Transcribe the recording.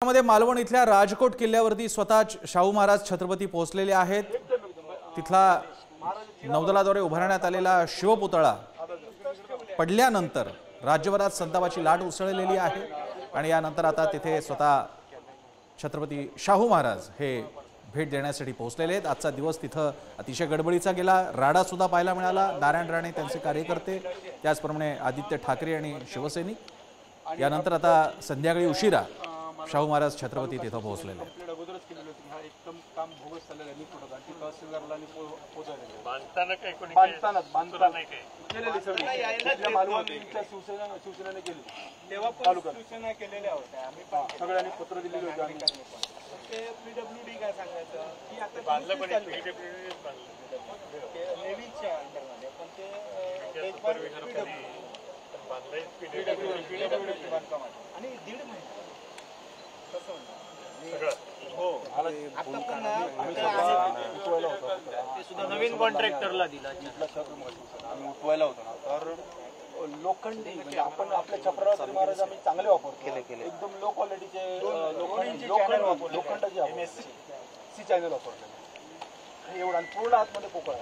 मध्ये मालवण इथल्या राजकोट किल्ल्यावरती स्वतः शाहू महाराज छत्रपती पोहोचलेले आहेत। तिथला नौदलाद्वारे उभारण्यात आलेला शिवपुतळा पडल्यानंतर राज्यभरात संतापाची लाट उसळलेली आहे आणि यानंतर आता तिथे स्वतः छत्रपती शाहू महाराज हे भेट देण्यासाठी पोहोचलेले आहेत। आजचा दिवस तिथे अतिशय गडबडीचा गेला। राडा सुद्धा पाहायला मिळाला। नारायण राणे त्यांचे कार्यकर्ते, त्याचप्रमाणे आदित्य ठाकरे आणि शिवसैनिक। यानंतर आता संध्याकाळी उशिरा शाहू महाराज छत्रपती तिथे पोहोचलेले आहेत। नवीन कॉन्ट्रॅक्टरला दिला उठवायला होता ना, तर लोखंडी म्हणजे आपण आपल्या छपरावर महाराज आम्ही चांगले वापर केले एकदम लो क्वालिटीचे लोखंडाचे MSC चॅनल वापरले एवढा पूर्ण आतमध्ये पोकळ